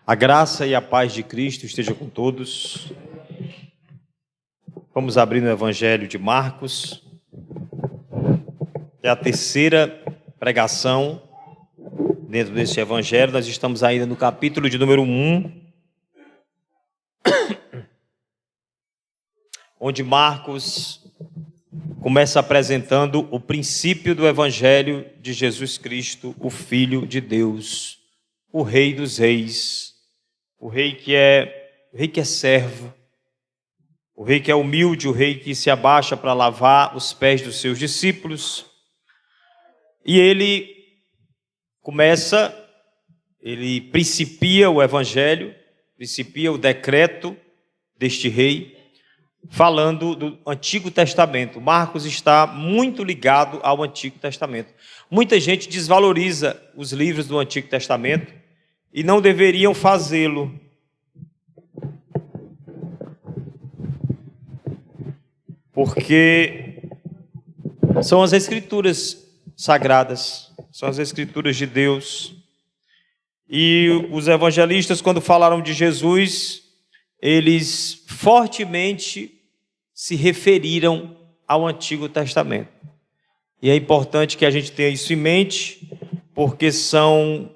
A graça e a paz de Cristo esteja com todos. Vamos abrir no Evangelho de Marcos. É a terceira pregação dentro deste Evangelho. Nós estamos ainda no capítulo de número 1, onde Marcos começa apresentando o princípio do Evangelho de Jesus Cristo, o Filho de Deus, o Rei dos Reis, o Rei que é servo, o Rei que é humilde, o Rei que se abaixa para lavar os pés dos seus discípulos. E ele principia o Evangelho, principia o decreto deste Rei, falando do Antigo Testamento. Marcos está muito ligado ao Antigo Testamento. Muita gente desvaloriza os livros do Antigo Testamento e não deveriam fazê-lo. Porque são as Escrituras sagradas, são as Escrituras de Deus. E os evangelistas, quando falaram de Jesus, eles fortemente se referiram ao Antigo Testamento. E é importante que a gente tenha isso em mente, porque são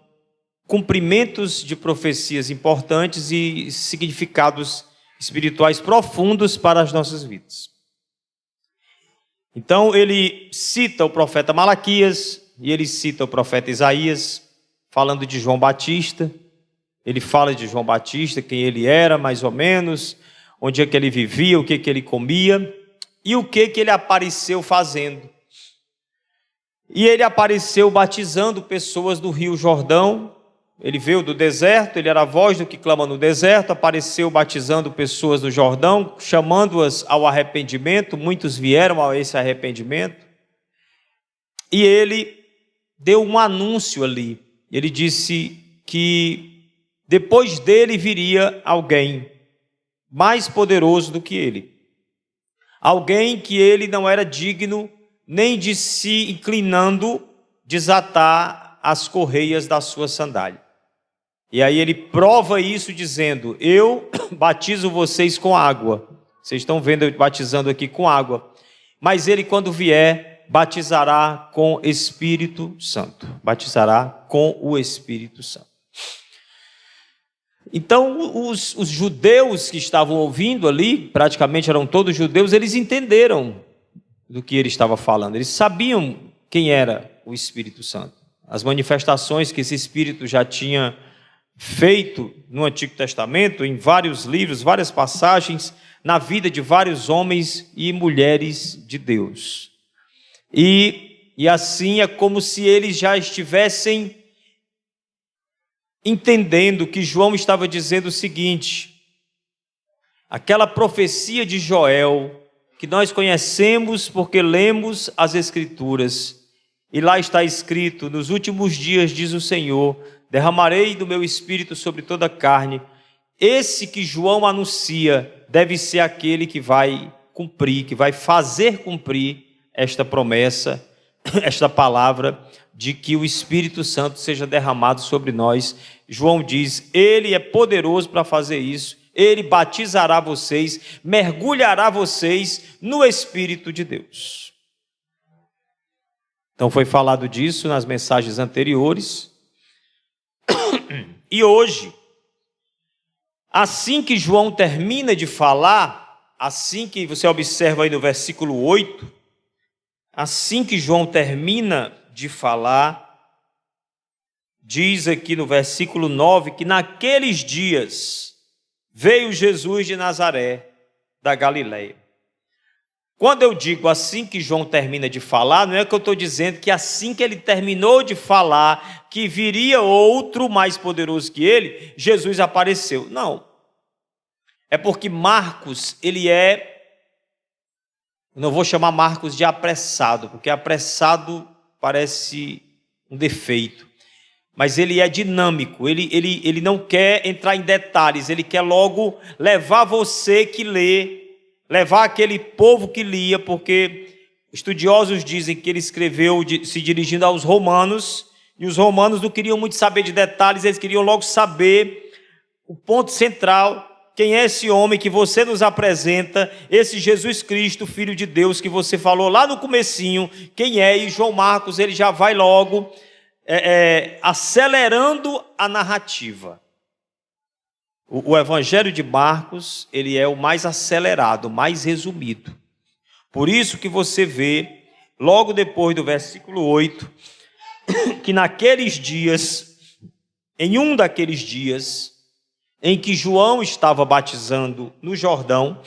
cumprimentos de profecias importantes e significados espirituais profundos para as nossas vidas. Então ele cita o profeta Malaquias e ele cita o profeta Isaías, falando de João Batista. Ele fala de João Batista, quem ele era mais ou menos, onde é que ele vivia, o que ele comia e o que ele apareceu fazendo. E ele apareceu batizando pessoas do Rio Jordão. Ele veio do deserto, ele era a voz do que clama no deserto, apareceu batizando pessoas do Jordão, chamando-as ao arrependimento. Muitos vieram a esse arrependimento. E ele deu um anúncio ali. Ele disse que depois dele viria alguém mais poderoso do que ele. Alguém que ele não era digno nem de se inclinando desatar as correias da sua sandália. E aí ele prova isso dizendo: eu batizo vocês com água. Vocês estão vendo eu batizando aqui com água. Mas ele, quando vier, batizará com Espírito Santo. Batizará com o Espírito Santo. Então, os judeus que estavam ouvindo ali, praticamente eram todos judeus, eles entenderam do que ele estava falando. Eles sabiam quem era o Espírito Santo. As manifestações que esse Espírito já tinha feito no Antigo Testamento, em vários livros, várias passagens, na vida de vários homens e mulheres de Deus. E assim é como se eles já estivessem entendendo que João estava dizendo o seguinte: aquela profecia de Joel, que nós conhecemos porque lemos as Escrituras, e lá está escrito: nos últimos dias, diz o Senhor, derramarei do meu Espírito sobre toda a carne. Esse que João anuncia deve ser aquele que vai cumprir, que vai fazer cumprir esta promessa, esta palavra de que o Espírito Santo seja derramado sobre nós. João diz: ele é poderoso para fazer isso, ele batizará vocês, mergulhará vocês no Espírito de Deus. Então foi falado disso nas mensagens anteriores. E hoje, assim que João termina de falar, assim que você observa aí no versículo 8, assim que João termina de falar, diz aqui no versículo 9, que naqueles dias veio Jesus de Nazaré, da Galileia. Quando eu digo assim que João termina de falar, não é que eu estou dizendo que assim que ele terminou de falar, que viria outro mais poderoso que ele, Jesus apareceu. Não. É porque Marcos, eu não vou chamar Marcos de apressado, porque apressado parece um defeito. Mas ele é dinâmico, ele não quer entrar em detalhes, ele quer logo levar você que lê, levar aquele povo que lia, porque estudiosos dizem que ele escreveu se dirigindo aos romanos, e os romanos não queriam muito saber de detalhes, eles queriam logo saber o ponto central, quem é esse homem que você nos apresenta, esse Jesus Cristo, Filho de Deus, que você falou lá no comecinho, quem é? E João Marcos, ele já vai logo acelerando a narrativa. O Evangelho de Marcos, ele é o mais acelerado, mais resumido. Por isso que você vê, logo depois do versículo 8, que naqueles dias, em um daqueles dias, em que João estava batizando no Jordão,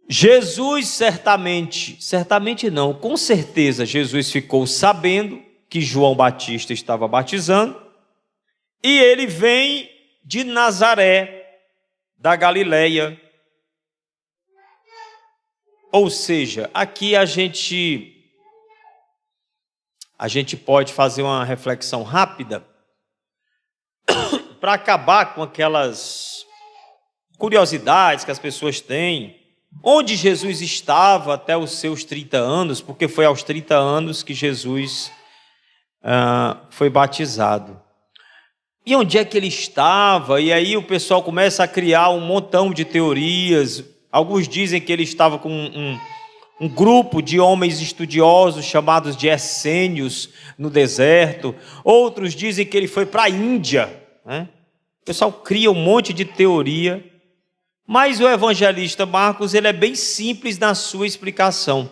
Jesus certamente não, com certeza Jesus ficou sabendo que João Batista estava batizando, e ele vem de Nazaré, da Galileia. Ou seja, aqui a gente pode fazer uma reflexão rápida para acabar com aquelas curiosidades que as pessoas têm. Onde Jesus estava até os seus 30 anos, porque foi aos 30 anos que Jesus foi batizado. E onde é que ele estava? E aí o pessoal começa a criar um montão de teorias. Alguns dizem que ele estava com um grupo de homens estudiosos chamados de essênios no deserto. Outros dizem que ele foi para a Índia, né? O pessoal cria um monte de teoria, mas o evangelista Marcos, ele é bem simples na sua explicação.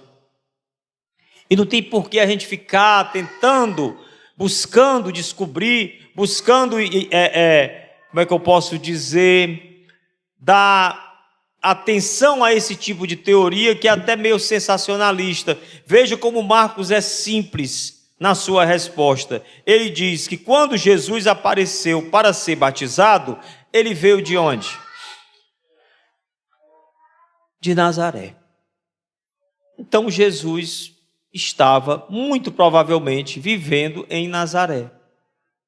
E não tem por que a gente ficar tentando, buscando descobrir, buscando, como é que eu posso dizer, dar atenção a esse tipo de teoria que é até meio sensacionalista. Veja como Marcos é simples na sua resposta. Ele diz que quando Jesus apareceu para ser batizado, ele veio de onde? De Nazaré. Então Jesus estava muito provavelmente vivendo em Nazaré,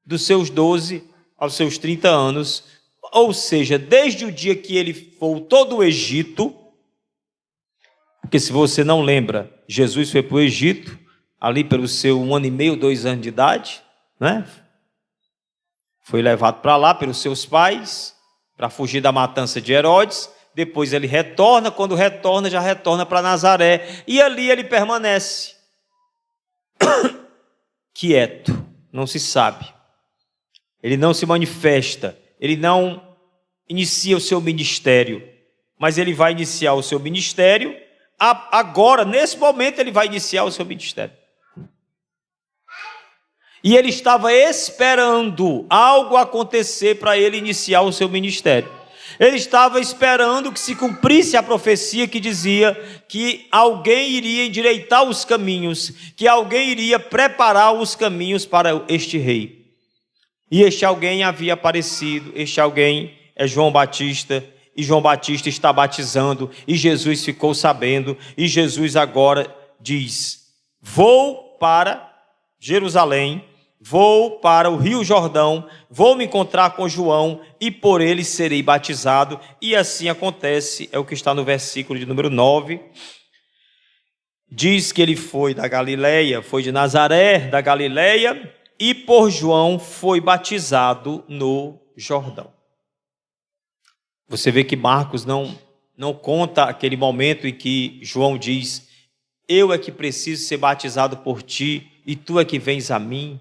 dos seus 12 aos seus 30 anos, ou seja, desde o dia que ele voltou do Egito, porque se você não lembra, Jesus foi para o Egito, ali pelo seu 1 ano e meio, 2 anos de idade, né? Foi levado para lá pelos seus pais, para fugir da matança de Herodes. Depois ele retorna, quando retorna, já retorna para Nazaré, e ali ele permanece quieto, não se sabe. Ele não se manifesta, ele não inicia o seu ministério, mas ele vai iniciar o seu ministério, agora, nesse momento, ele vai iniciar o seu ministério. E ele estava esperando algo acontecer para ele iniciar o seu ministério. Ele estava esperando que se cumprisse a profecia que dizia que alguém iria endireitar os caminhos, que alguém iria preparar os caminhos para este rei. E este alguém havia aparecido, este alguém é João Batista, e João Batista está batizando, e Jesus ficou sabendo, e Jesus agora diz: vou para Jerusalém, vou para o Rio Jordão, vou me encontrar com João, e por ele serei batizado. E assim acontece, é o que está no versículo de número 9. Diz que ele foi da Galileia, foi de Nazaré, da Galileia, e por João foi batizado no Jordão. Você vê que Marcos não conta aquele momento em que João diz: eu é que preciso ser batizado por ti, e tu é que vens a mim.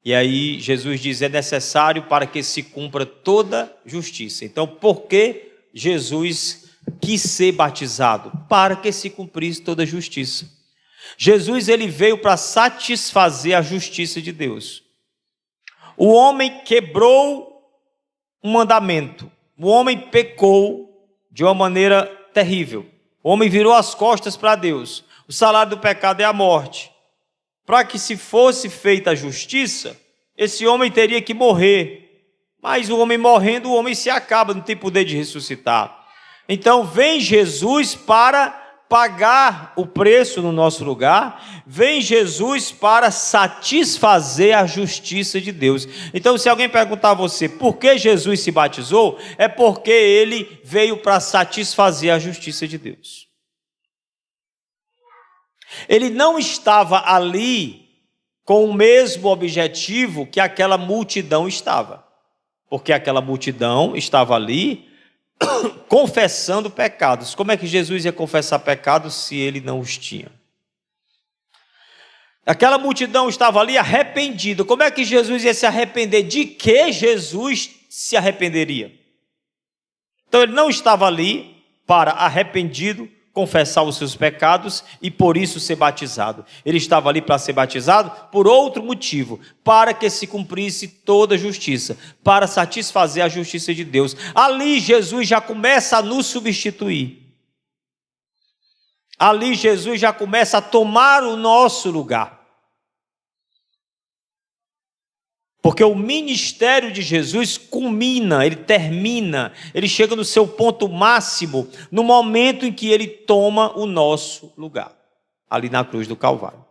E aí Jesus diz: é necessário para que se cumpra toda justiça. Então, por que Jesus quis ser batizado? Para que se cumprisse toda justiça. Jesus, ele veio para satisfazer a justiça de Deus. O homem quebrou um mandamento. O homem pecou de uma maneira terrível. O homem virou as costas para Deus. O salário do pecado é a morte. Para que se fosse feita a justiça, esse homem teria que morrer. Mas o homem morrendo, o homem se acaba, não tem poder de ressuscitar. Então vem Jesus para pagar o preço no nosso lugar, vem Jesus para satisfazer a justiça de Deus. Então, se alguém perguntar a você por que Jesus se batizou, é porque ele veio para satisfazer a justiça de Deus. Ele não estava ali com o mesmo objetivo que aquela multidão estava. porque aquela multidão estava ali confessando pecados. Como é que Jesus ia confessar pecados se ele não os tinha? Aquela multidão estava ali arrependida. Como é que Jesus ia se arrepender? De que Jesus se arrependeria? Então ele não estava ali para, arrependido, confessar os seus pecados e por isso ser batizado. Ele estava ali para ser batizado por outro motivo, para que se cumprisse toda a justiça, para satisfazer a justiça de Deus. Ali Jesus já começa a nos substituir. Ali Jesus já começa a tomar o nosso lugar. Porque o ministério de Jesus culmina, ele termina, ele chega no seu ponto máximo no momento em que ele toma o nosso lugar, ali na cruz do Calvário.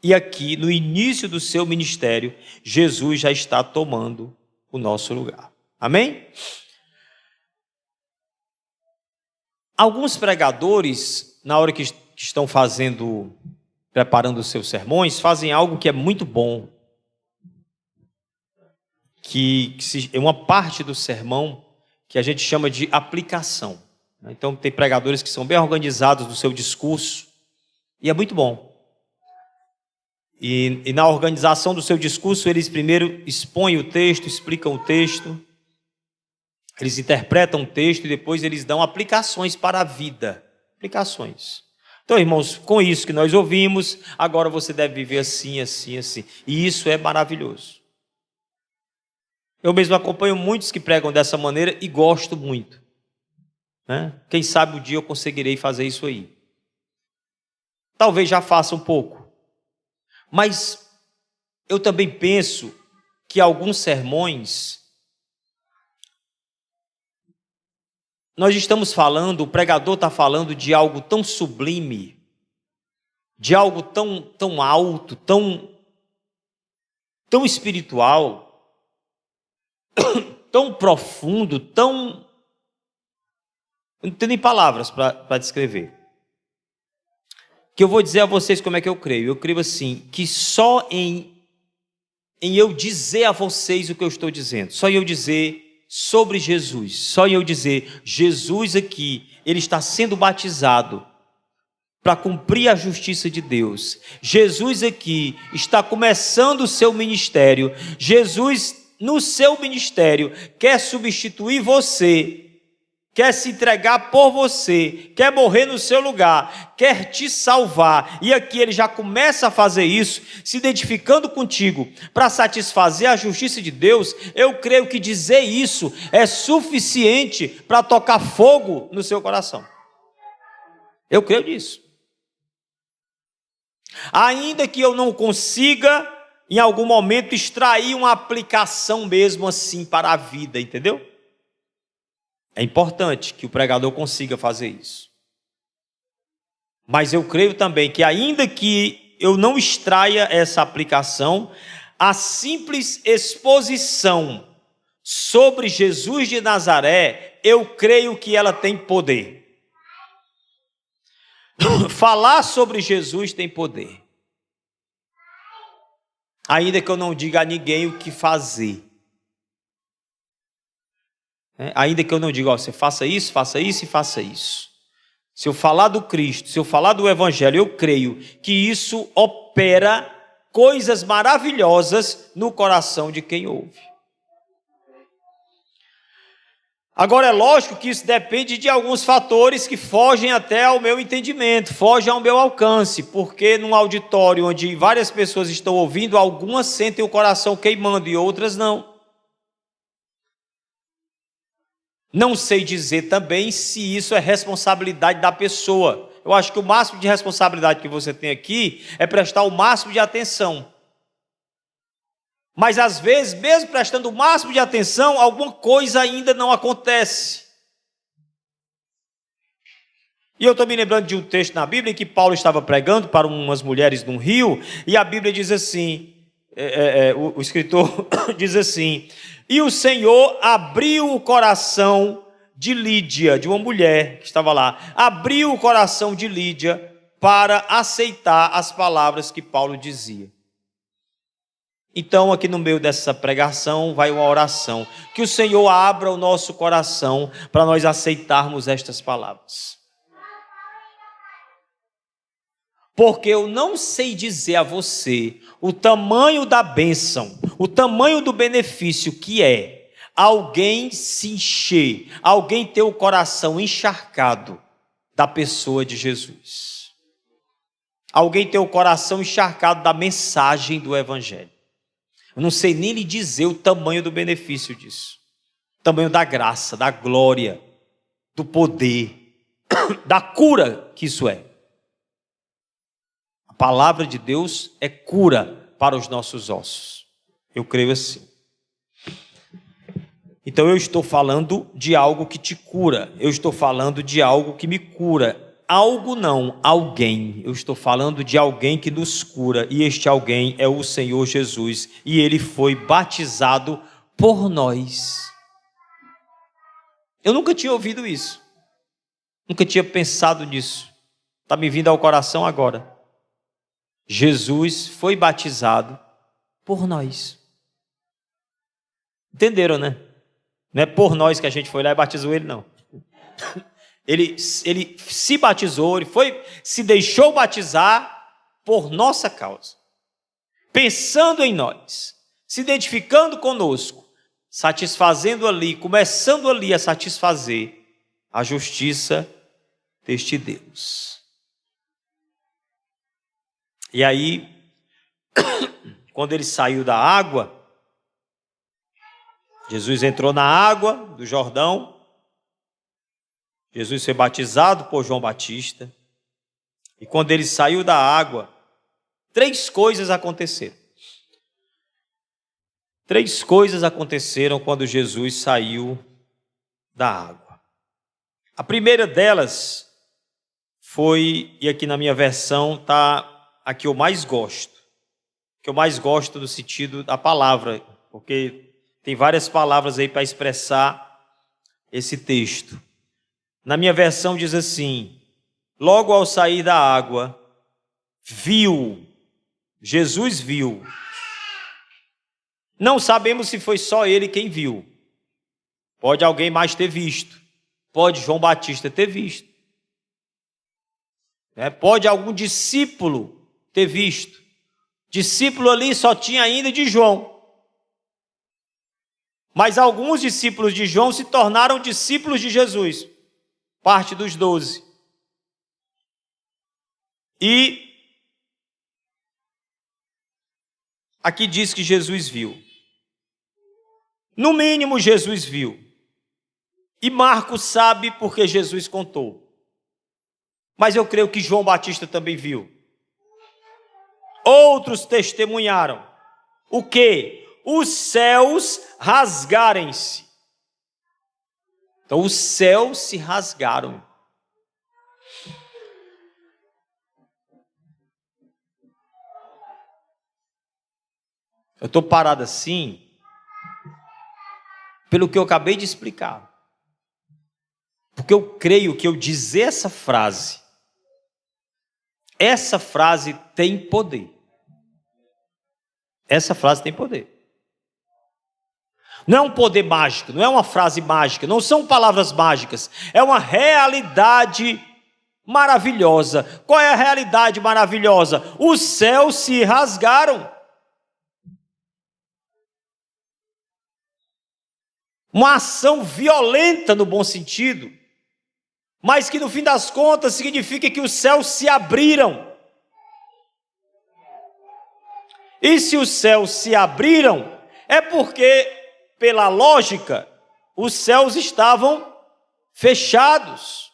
E aqui, no início do seu ministério, Jesus já está tomando o nosso lugar. Amém? Alguns pregadores, na hora que estão preparando os seus sermões, fazem algo que é muito bom. Que é uma parte do sermão que a gente chama de aplicação. Então tem pregadores que são bem organizados no seu discurso, e é muito bom. E na organização do seu discurso, eles primeiro expõem o texto, explicam o texto, eles interpretam o texto e depois eles dão aplicações para a vida. Aplicações. Então, irmãos, com isso que nós ouvimos, agora você deve viver assim, assim, assim. E isso é maravilhoso. Eu mesmo acompanho muitos que pregam dessa maneira e gosto muito. Né? Quem sabe um dia eu conseguirei fazer isso aí. Talvez já faça um pouco. Mas eu também penso que alguns sermões, nós estamos falando, o pregador está falando de algo tão sublime, de algo tão alto, tão espiritual, tão profundo, tão... Eu não tenho nem palavras para descrever. Que eu vou dizer a vocês como é que eu creio. Eu creio assim, que só em eu dizer a vocês o que eu estou dizendo, só em eu dizer sobre Jesus, só em eu dizer, Jesus aqui, ele está sendo batizado para cumprir a justiça de Deus. Jesus aqui está começando o seu ministério. Jesus, no seu ministério, quer substituir você, quer se entregar por você, quer morrer no seu lugar, quer te salvar. E aqui ele já começa a fazer isso, se identificando contigo, para satisfazer a justiça de Deus. Eu creio que dizer isso é suficiente para tocar fogo no seu coração. Eu creio nisso. Ainda que eu não consiga, em algum momento, extrair uma aplicação mesmo assim para a vida, entendeu? É importante que o pregador consiga fazer isso. Mas eu creio também que ainda que eu não extraia essa aplicação, a simples exposição sobre Jesus de Nazaré, eu creio que ela tem poder. Falar sobre Jesus tem poder. Ainda que eu não diga a ninguém o que fazer. Ainda que eu não diga, você faça isso e faça isso. Se eu falar do Cristo, se eu falar do Evangelho, eu creio que isso opera coisas maravilhosas no coração de quem ouve. Agora é lógico que isso depende de alguns fatores que fogem até ao meu entendimento, fogem ao meu alcance, porque num auditório onde várias pessoas estão ouvindo, algumas sentem o coração queimando e outras não. Não sei dizer também se isso é responsabilidade da pessoa. Eu acho que o máximo de responsabilidade que você tem aqui é prestar o máximo de atenção. Mas às vezes, mesmo prestando o máximo de atenção, alguma coisa ainda não acontece. E eu estou me lembrando de um texto na Bíblia em que Paulo estava pregando para umas mulheres num rio, e a Bíblia diz assim, o escritor diz assim: e o Senhor abriu o coração de Lídia, de uma mulher que estava lá, abriu o coração de Lídia para aceitar as palavras que Paulo dizia. Então, aqui no meio dessa pregação, vai uma oração. Que o Senhor abra o nosso coração para nós aceitarmos estas palavras. Porque eu não sei dizer a você o tamanho da bênção, o tamanho do benefício que é alguém se encher, alguém ter o coração encharcado da pessoa de Jesus. Alguém ter o coração encharcado da mensagem do Evangelho. Eu não sei nem lhe dizer o tamanho do benefício disso. O tamanho da graça, da glória, do poder, da cura que isso é. A palavra de Deus é cura para os nossos ossos. Eu creio assim. Então eu estou falando de algo que te cura. Eu estou falando de algo que me cura. Algo não, alguém. Eu estou falando de alguém que nos cura. E este alguém é o Senhor Jesus. E ele foi batizado por nós. Eu nunca tinha ouvido isso. Nunca tinha pensado nisso. Está me vindo ao coração agora. Jesus foi batizado por nós. Entenderam, né? Não é por nós que a gente foi lá e batizou ele, não. Ele se batizou, se deixou batizar por nossa causa. Pensando em nós, se identificando conosco, satisfazendo ali, começando ali a satisfazer a justiça deste Deus. E aí, quando ele saiu da água, Jesus entrou na água do Jordão, Jesus foi batizado por João Batista, e quando ele saiu da água, 3 coisas aconteceram. 3 coisas aconteceram quando Jesus saiu da água. A primeira delas foi, e aqui na minha versão está a que eu mais gosto. Que eu mais gosto no sentido da palavra, porque tem várias palavras aí para expressar esse texto. Na minha versão diz assim: logo ao sair da água, Jesus viu. Não sabemos se foi só ele quem viu. Pode alguém mais ter visto. Pode João Batista ter visto. Pode algum discípulo ter visto. Discípulo ali só tinha ainda de João. Mas alguns discípulos de João se tornaram discípulos de Jesus. Parte dos 12. E aqui diz que Jesus viu. No mínimo, Jesus viu. E Marcos sabe porque Jesus contou. Mas eu creio que João Batista também viu. Outros testemunharam. O quê? Os céus rasgarem-se. Então os céus se rasgaram. Eu estou parado assim pelo que eu acabei de explicar. Porque eu creio que eu dizer essa frase tem poder. Essa frase tem poder. Não é um poder mágico, não é uma frase mágica, não são palavras mágicas, é uma realidade maravilhosa. Qual é a realidade maravilhosa? Os céus se rasgaram. Uma ação violenta no bom sentido, mas que no fim das contas significa que os céus se abriram. E se os céus se abriram, é porque, pela lógica, os céus estavam fechados.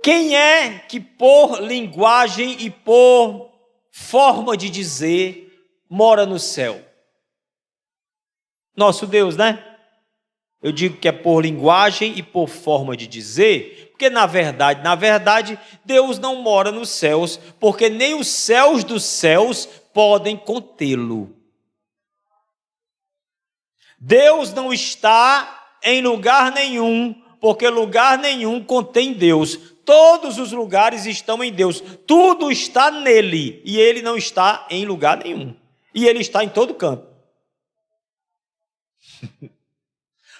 Quem é que por linguagem e por forma de dizer mora no céu? Nosso Deus, né? Eu digo que é por linguagem e por forma de dizer, porque na verdade, Deus não mora nos céus, porque nem os céus dos céus podem contê-lo. Deus não está em lugar nenhum, porque lugar nenhum contém Deus. todos os lugares estão em Deus, tudo está nele, e ele não está em lugar nenhum, e ele está em todo canto.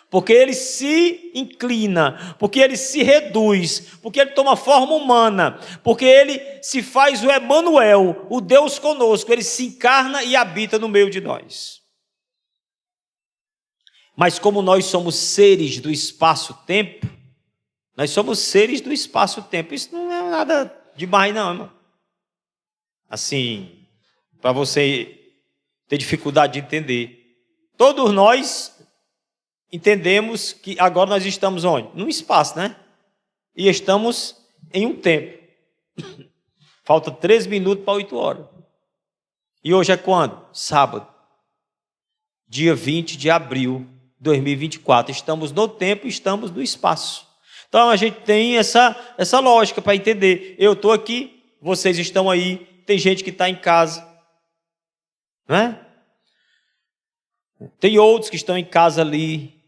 Porque ele se inclina, porque ele se reduz, porque ele toma forma humana, porque ele se faz o Emanuel, o Deus conosco, ele se encarna e habita no meio de nós. Mas como nós somos seres do espaço-tempo, nós somos seres do espaço-tempo, isso não é nada demais não, irmão. Assim, para você ter dificuldade de entender, todos nós entendemos que agora nós estamos onde? Num espaço, né? E estamos em um tempo. Falta 3 minutos para 8 horas. E hoje é quando? Sábado. Dia 20 de abril de 2024. Estamos no tempo, estamos no espaço. Então a gente tem essa lógica para entender. Eu estou aqui, vocês estão aí, tem gente que está em casa. Não é? Tem outros que estão em casa ali,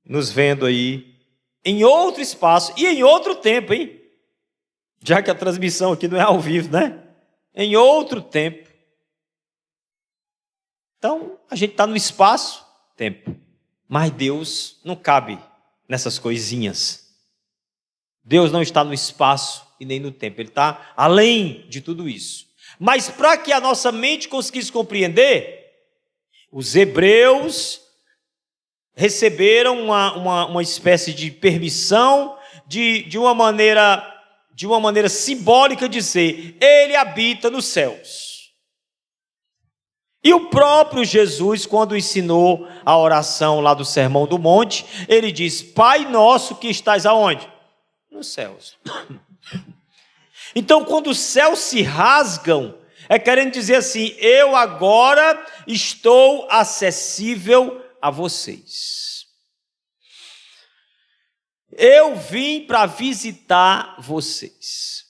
nos vendo aí, em outro espaço e em outro tempo, hein? Já que a transmissão aqui não é ao vivo, né? Em outro tempo. Então, a gente está no espaço-tempo. Mas Deus não cabe nessas coisinhas. Deus não está no espaço e nem no tempo. Ele está além de tudo isso. Mas para que a nossa mente conseguisse compreender, os hebreus receberam uma espécie de permissão de uma maneira simbólica dizer, ele habita nos céus. E o próprio Jesus, quando ensinou a oração lá do Sermão do Monte, ele diz, Pai nosso que estás aonde? Nos céus. Então, quando os céus se rasgam, é querendo dizer assim, eu agora estou acessível a vocês. Eu vim para visitar vocês.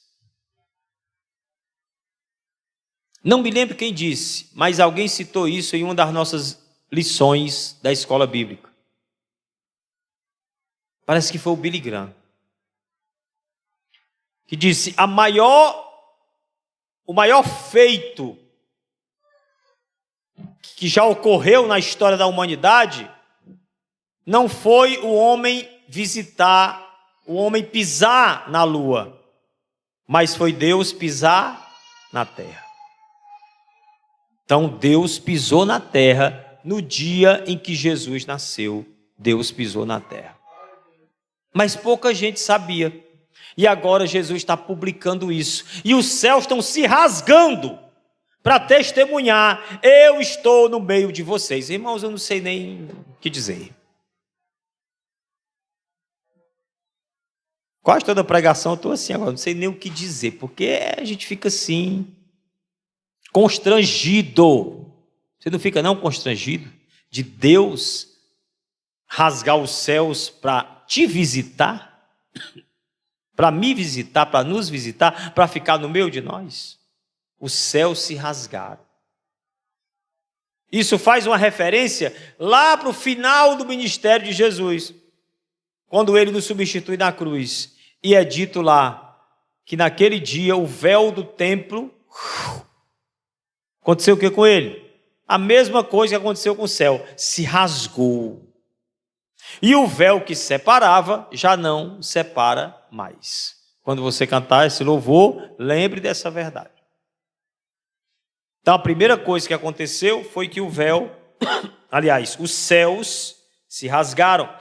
Não me lembro quem disse, mas alguém citou isso em uma das nossas lições da escola bíblica. Parece que foi o Billy Graham. Que disse, o maior feito que já ocorreu na história da humanidade, não foi o homem pisar na lua, mas foi Deus pisar na terra. Então Deus pisou na terra no dia em que Jesus nasceu, Deus pisou na terra. Mas pouca gente sabia, e agora Jesus está publicando isso, e os céus estão se rasgando, para testemunhar, eu estou no meio de vocês. Irmãos, eu não sei nem o que dizer. Quase toda a pregação eu estou assim agora, não sei nem o que dizer, porque a gente fica assim, constrangido. Você não fica não constrangido de Deus rasgar os céus para te visitar? Para me visitar, para nos visitar, para ficar no meio de nós? Os céus se rasgaram. Isso faz uma referência lá para o final do ministério de Jesus, quando ele nos substitui na cruz. E é dito lá que naquele dia o véu do templo, aconteceu o que com ele? A mesma coisa que aconteceu com o céu, se rasgou. E o véu que separava já não separa mais. Quando você cantar esse louvor, lembre dessa verdade. Então a primeira coisa que aconteceu foi que o véu, aliás, os céus se rasgaram.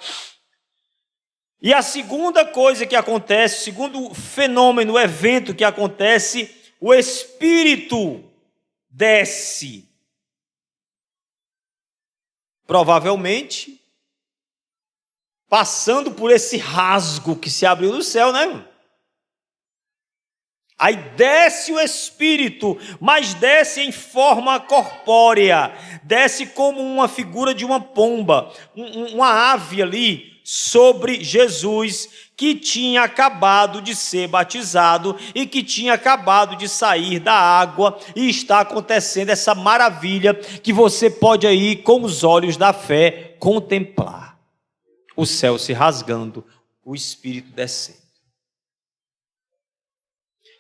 E a segunda coisa que acontece, segundo fenômeno, o evento que acontece, o Espírito desce. Provavelmente, passando por esse rasgo que se abriu no céu, né? Aí desce o Espírito, mas desce em forma corpórea, desce como uma figura de uma pomba, uma ave ali sobre Jesus, que tinha acabado de ser batizado e que tinha acabado de sair da água, e está acontecendo essa maravilha que você pode aí com os olhos da fé contemplar. O céu se rasgando, o Espírito descendo.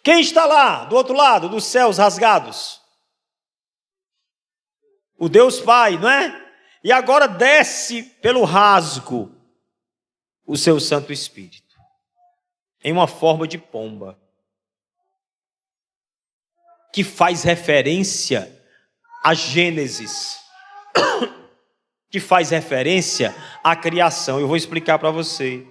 Quem está lá, do outro lado, dos céus rasgados? O Deus Pai, não é? E agora desce pelo rasgo o seu Santo Espírito, em uma forma de pomba, que faz referência a Gênesis, que faz referência à criação. Eu vou explicar para você.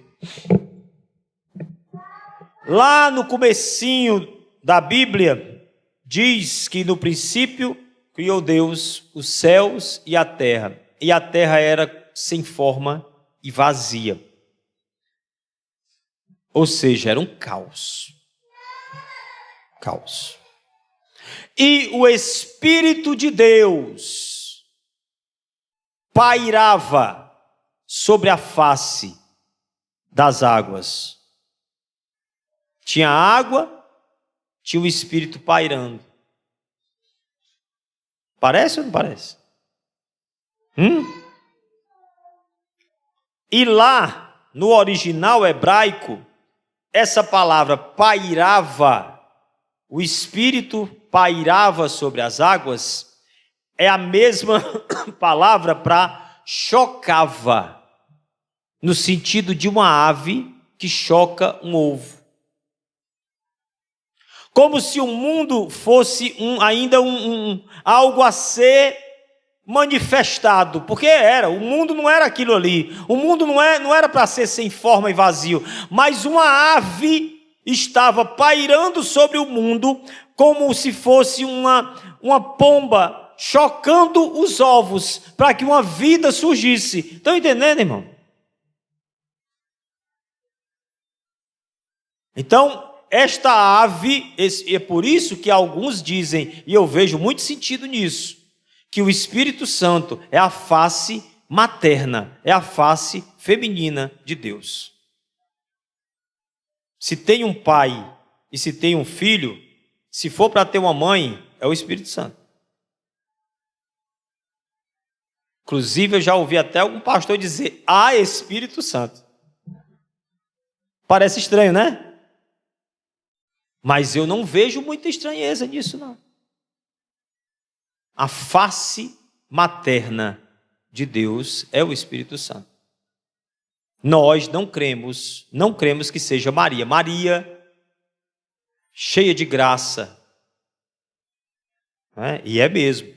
Lá no comecinho da Bíblia, diz que no princípio criou Deus os céus e a terra era sem forma e vazia. Ou seja, era um caos. Caos. E o Espírito de Deus pairava sobre a face das águas. Tinha água, tinha o Espírito pairando. Parece ou não parece? E lá, no original hebraico, essa palavra pairava, o Espírito pairava sobre as águas, é a mesma palavra para chocava, no sentido de uma ave que choca um ovo. Como se o mundo fosse ainda algo a ser manifestado, porque o mundo não era aquilo ali, o mundo não era para ser sem forma e vazio, mas uma ave estava pairando sobre o mundo, como se fosse uma pomba chocando os ovos, para que uma vida surgisse. Estão entendendo, irmão? Então, esta ave, é por isso que alguns dizem, e eu vejo muito sentido nisso, que o Espírito Santo é a face materna, é a face feminina de Deus. Se tem um pai e se tem um filho, se for para ter uma mãe, é o Espírito Santo. Inclusive, eu já ouvi até algum pastor dizer, Espírito Santo. Parece estranho, né? Mas eu não vejo muita estranheza nisso, não. A face materna de Deus é o Espírito Santo. Nós não cremos que seja Maria. Maria, cheia de graça. E é mesmo.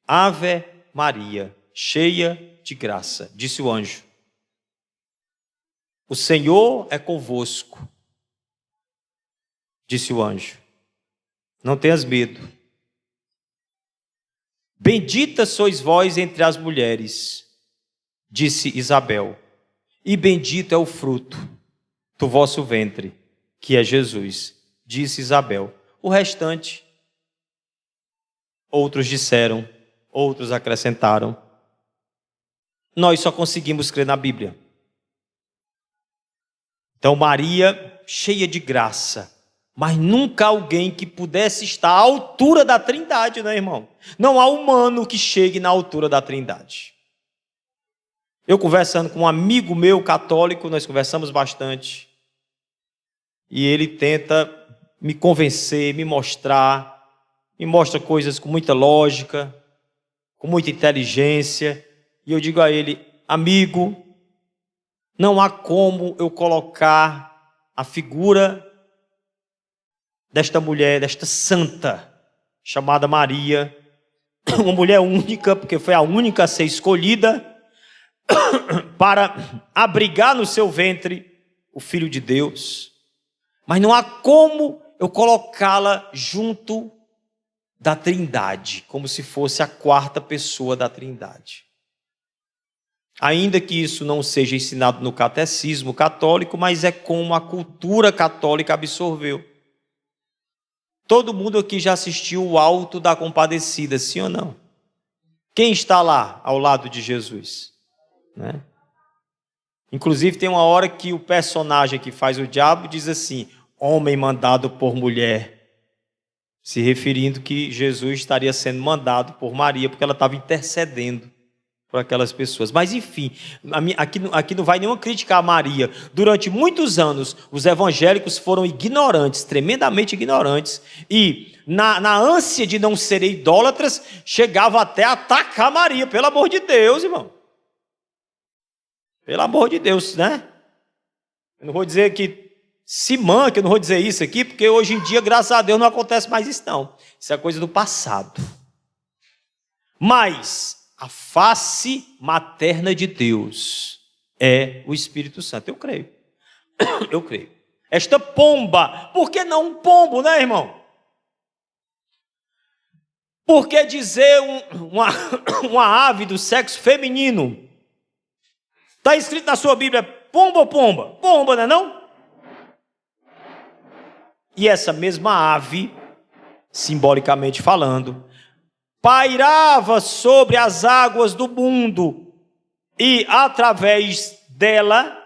Ave Maria, cheia de graça, disse o anjo. O Senhor é convosco. Disse o anjo, não tenhas medo. Bendita sois vós entre as mulheres, disse Isabel, e bendito é o fruto do vosso ventre, que é Jesus, disse Isabel. O restante, outros disseram, outros acrescentaram. Nós só conseguimos crer na Bíblia. Então Maria, cheia de graça, mas nunca alguém que pudesse estar à altura da Trindade, né, irmão? Não há humano que chegue na altura da Trindade. Eu conversando com um amigo meu católico, nós conversamos bastante, e ele tenta me convencer, me mostra coisas com muita lógica, com muita inteligência, e eu digo a ele, amigo, não há como eu colocar a figura desta mulher, desta santa, chamada Maria, uma mulher única, porque foi a única a ser escolhida para abrigar no seu ventre o Filho de Deus, mas não há como eu colocá-la junto da Trindade, como se fosse a quarta pessoa da Trindade. Ainda que isso não seja ensinado no catecismo católico, mas é como a cultura católica absorveu. Todo mundo aqui já assistiu o Alto da Compadecida, sim ou não? Quem está lá ao lado de Jesus? Né? Inclusive tem uma hora que o personagem que faz o diabo diz assim, homem mandado por mulher, se referindo que Jesus estaria sendo mandado por Maria, porque ela estava intercedendo por aquelas pessoas. Mas enfim, aqui não vai nenhuma crítica a Maria. Durante muitos anos, os evangélicos foram ignorantes, tremendamente ignorantes, e na ânsia de não serem idólatras, chegavam até a atacar Maria, pelo amor de Deus, irmão. Pelo amor de Deus, né? Eu não vou dizer que se manca, eu não vou dizer isso aqui, porque hoje em dia, graças a Deus, não acontece mais isso não. Isso é coisa do passado. Mas a face materna de Deus é o Espírito Santo. Eu creio. Eu creio. Esta pomba, por que não um pombo, né, irmão? Por que dizer uma ave do sexo feminino? Está escrito na sua Bíblia, pomba ou pomba? Pomba, não é não? E essa mesma ave, simbolicamente falando, pairava sobre as águas do mundo, e através dela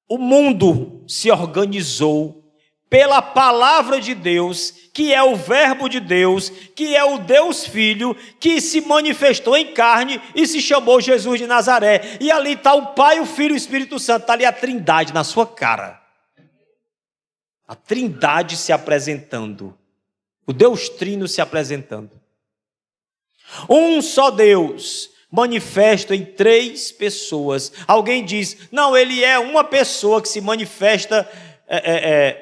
o mundo se organizou pela palavra de Deus, que é o verbo de Deus, que é o Deus Filho, que se manifestou em carne e se chamou Jesus de Nazaré. E ali está o Pai, o Filho e o Espírito Santo, está ali a Trindade na sua cara. A Trindade se apresentando, o Deus Trino se apresentando. Um só Deus, manifesto em três pessoas. Alguém diz, não, ele é uma pessoa que se manifesta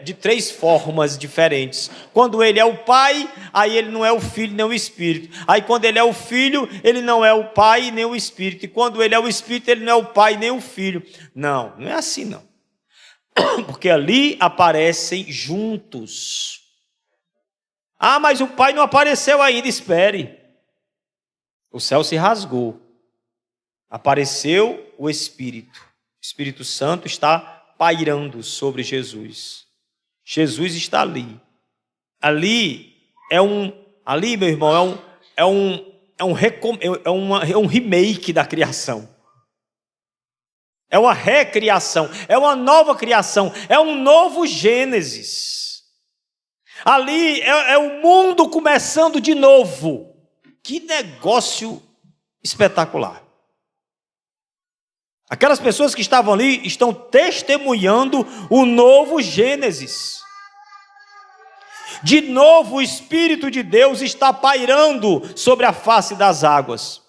de três formas diferentes. Quando ele é o Pai, aí ele não é o Filho nem o Espírito. Aí quando ele é o Filho, ele não é o Pai nem o Espírito. E quando ele é o Espírito, ele não é o Pai nem o Filho. Não, não é assim não. Porque ali aparecem juntos. Ah, mas o Pai não apareceu ainda, espere. O céu se rasgou. Apareceu o Espírito. O Espírito Santo está pairando sobre Jesus. Jesus está ali. Ali, meu irmão, é um remake da criação. É uma recriação, é uma nova criação, é um novo Gênesis. Ali é o mundo começando de novo. Que negócio espetacular. Aquelas pessoas que estavam ali estão testemunhando o novo Gênesis. De novo o Espírito de Deus está pairando sobre a face das águas.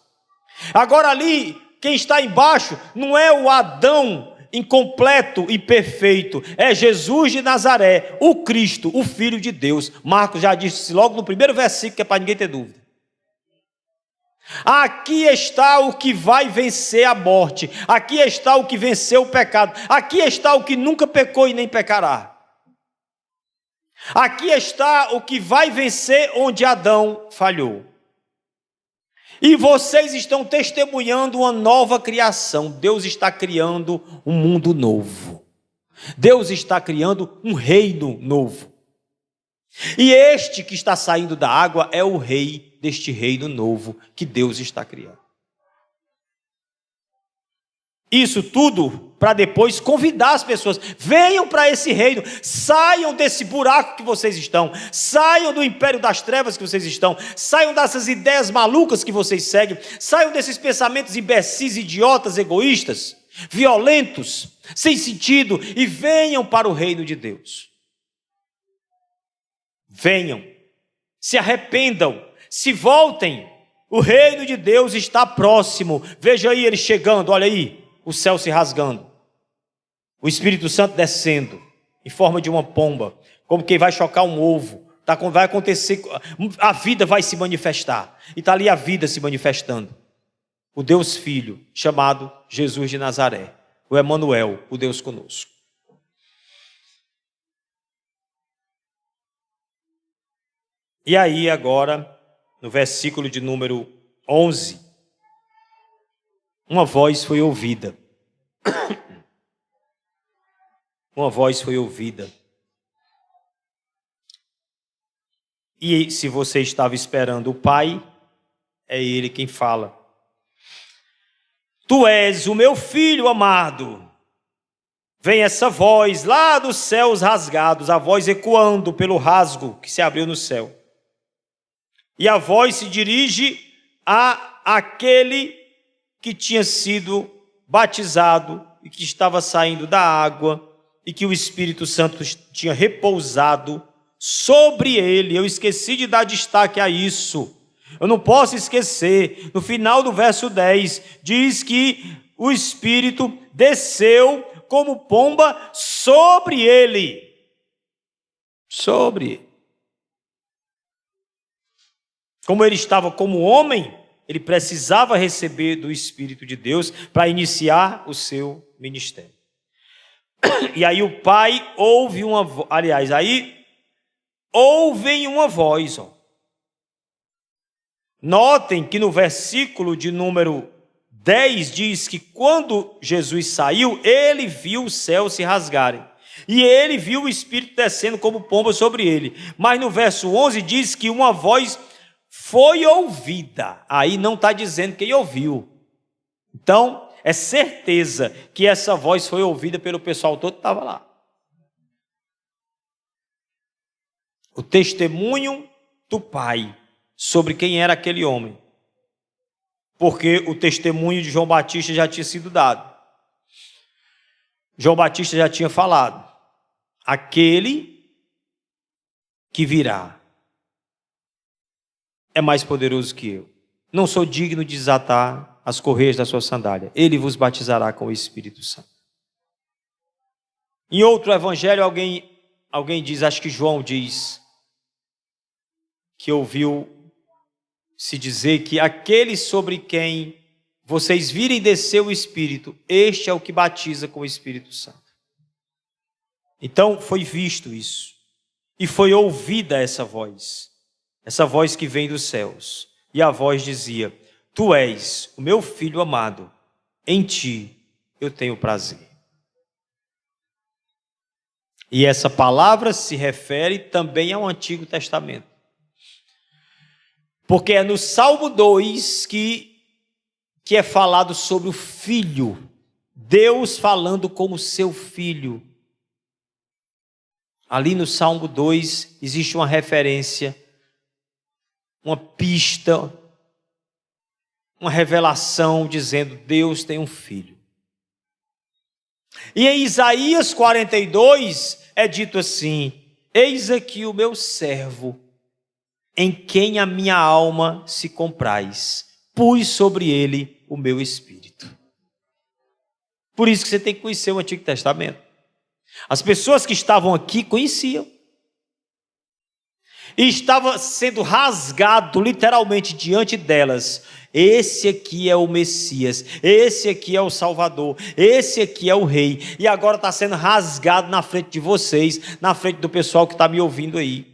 Agora ali, quem está embaixo não é o Adão incompleto e perfeito, é Jesus de Nazaré, o Cristo, o Filho de Deus. Marcos já disse logo no primeiro versículo, que é para ninguém ter dúvida. Aqui está o que vai vencer a morte, aqui está o que venceu o pecado, aqui está o que nunca pecou e nem pecará. Aqui está o que vai vencer onde Adão falhou. E vocês estão testemunhando uma nova criação. Deus está criando um mundo novo. Deus está criando um reino novo. E este que está saindo da água é o rei deste reino novo que Deus está criando. Isso tudo para depois convidar as pessoas, venham para esse reino, saiam desse buraco que vocês estão, saiam do império das trevas que vocês estão, saiam dessas ideias malucas que vocês seguem, saiam desses pensamentos imbecis, idiotas, egoístas, violentos, sem sentido, e venham para o reino de Deus. Venham, se arrependam, se voltem, o reino de Deus está próximo. Veja aí ele chegando, olha aí, o céu se rasgando, o Espírito Santo descendo em forma de uma pomba, como quem vai chocar um ovo, vai acontecer, a vida vai se manifestar, e está ali a vida se manifestando, o Deus Filho, chamado Jesus de Nazaré, o Emanuel, o Deus conosco. E aí agora, no versículo de número 11, uma voz foi ouvida. Uma voz foi ouvida. E se você estava esperando o Pai, é Ele quem fala. Tu és o meu filho amado. Vem essa voz lá dos céus rasgados, a voz ecoando pelo rasgo que se abriu no céu. E a voz se dirige a aquele que tinha sido batizado e que estava saindo da água e que o Espírito Santo tinha repousado sobre ele. Eu esqueci de dar destaque a isso. Eu não posso esquecer, no final do verso 10, diz que o Espírito desceu como pomba sobre ele. Sobre ele. Como ele estava como homem, ele precisava receber do Espírito de Deus para iniciar o seu ministério. E aí o Pai ouve ouvem uma voz. Notem que no versículo de número 10 diz que quando Jesus saiu, ele viu os céus se rasgarem. E ele viu o Espírito descendo como pomba sobre ele. Mas no verso 11 diz que uma voz foi ouvida. Aí não está dizendo quem ouviu. Então, é certeza que essa voz foi ouvida pelo pessoal todo que estava lá. O testemunho do Pai sobre quem era aquele homem. Porque o testemunho de João Batista já tinha sido dado. João Batista já tinha falado: aquele que virá é mais poderoso que eu. Não sou digno de desatar as correias da sua sandália. Ele vos batizará com o Espírito Santo. Em outro evangelho, alguém diz, acho que João diz, que ouviu se dizer que aquele sobre quem vocês virem descer o Espírito, este é o que batiza com o Espírito Santo. Então foi visto isso, e foi ouvida essa voz que vem dos céus, e a voz dizia: tu és o meu filho amado, em ti eu tenho prazer. E essa palavra se refere também ao Antigo Testamento. Porque é no Salmo 2 que é falado sobre o Filho, Deus falando como seu Filho. Ali no Salmo 2 existe uma referência, uma pista, uma revelação dizendo: Deus tem um filho. E em Isaías 42 é dito assim: eis aqui o meu servo, em quem a minha alma se compraz, pus sobre ele o meu espírito. Por isso que você tem que conhecer o Antigo Testamento. As pessoas que estavam aqui conheciam. E estava sendo rasgado literalmente diante delas: esse aqui é o Messias, esse aqui é o Salvador, esse aqui é o Rei. E agora está sendo rasgado na frente de vocês, na frente do pessoal que está me ouvindo aí,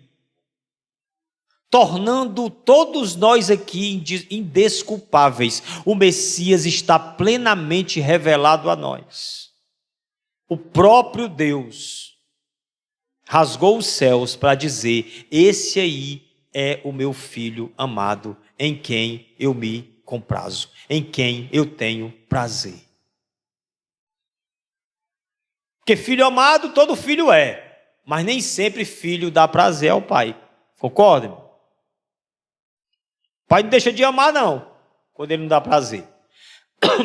tornando todos nós aqui indesculpáveis. O Messias está plenamente revelado a nós. O próprio Deus rasgou os céus para dizer: esse aí é o meu filho amado, em quem eu me comprazo, em quem eu tenho prazer. Porque filho amado, todo filho é, mas nem sempre filho dá prazer ao pai. Concorda, irmão? O pai não deixa de amar, não, quando ele não dá prazer.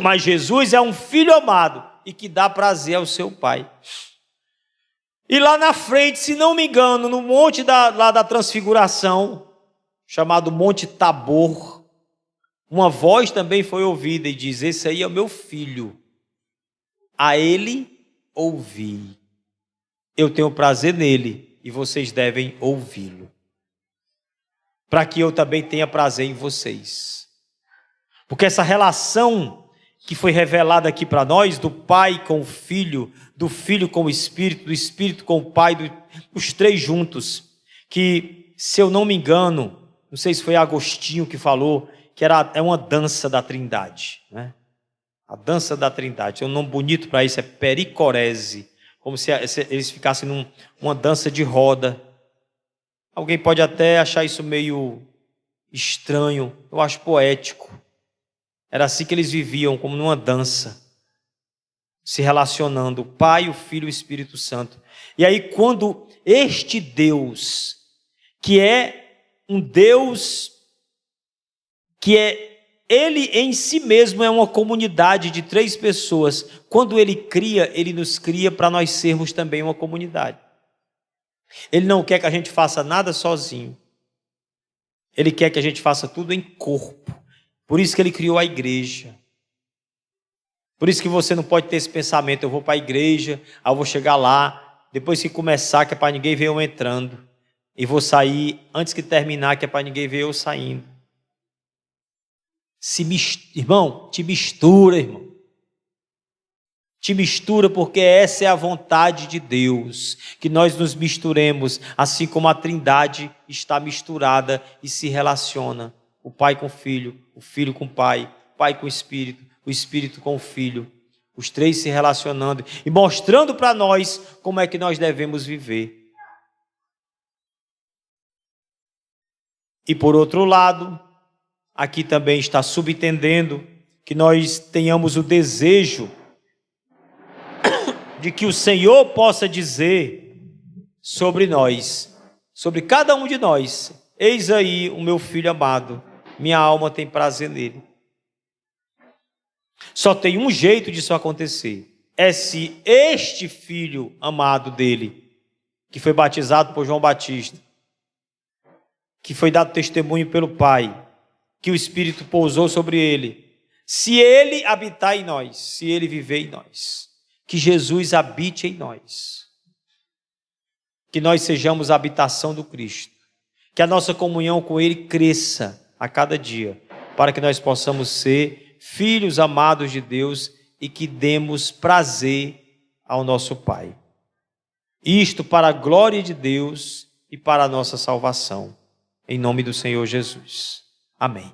Mas Jesus é um filho amado e que dá prazer ao seu pai. E lá na frente, se não me engano, no monte lá da transfiguração, chamado Monte Tabor, uma voz também foi ouvida e diz: esse aí é o meu filho, a ele ouvi. Eu tenho prazer nele e vocês devem ouvi-lo, para que eu também tenha prazer em vocês. Porque essa relação que foi revelada aqui para nós, do Pai com o Filho, do Filho com o Espírito, do Espírito com o Pai, os três juntos, que, se eu não me engano, não sei se foi Agostinho que falou, que é uma dança da Trindade, né? A dança da Trindade, um nome bonito para isso é pericorese, como se eles ficassem numa dança de roda. Alguém pode até achar isso meio estranho, eu acho poético. Era assim que eles viviam, como numa dança, se relacionando, o Pai, o Filho e o Espírito Santo. E aí quando este Deus, que é um Deus que é Ele em si mesmo é uma comunidade de 3 pessoas. Quando Ele cria, Ele nos cria para nós sermos também uma comunidade. Ele não quer que a gente faça nada sozinho. Ele quer que a gente faça tudo em corpo. Por isso que Ele criou a igreja. Por isso que você não pode ter esse pensamento, eu vou para a igreja, aí eu vou chegar lá, depois que começar, que é para ninguém ver eu entrando, e vou sair antes que terminar, que é para ninguém ver eu saindo. Irmão, te mistura, irmão. Te mistura, porque essa é a vontade de Deus, que nós nos misturemos, assim como a Trindade está misturada e se relaciona. O Pai com o Filho com o Pai com o Espírito com o Filho. Os 3 se relacionando e mostrando para nós como é que nós devemos viver. E por outro lado, aqui também está subentendendo que nós tenhamos o desejo de que o Senhor possa dizer sobre nós, sobre cada um de nós: eis aí o meu filho amado, minha alma tem prazer nele. Só tem um jeito disso acontecer, é se este filho amado dele, que foi batizado por João Batista, que foi dado testemunho pelo Pai, que o Espírito pousou sobre ele, se ele habitar em nós, se ele viver em nós, que Jesus habite em nós, que nós sejamos a habitação do Cristo, que a nossa comunhão com Ele cresça a cada dia, para que nós possamos ser filhos amados de Deus e que demos prazer ao nosso Pai. Isto para a glória de Deus e para a nossa salvação, em nome do Senhor Jesus. Amém.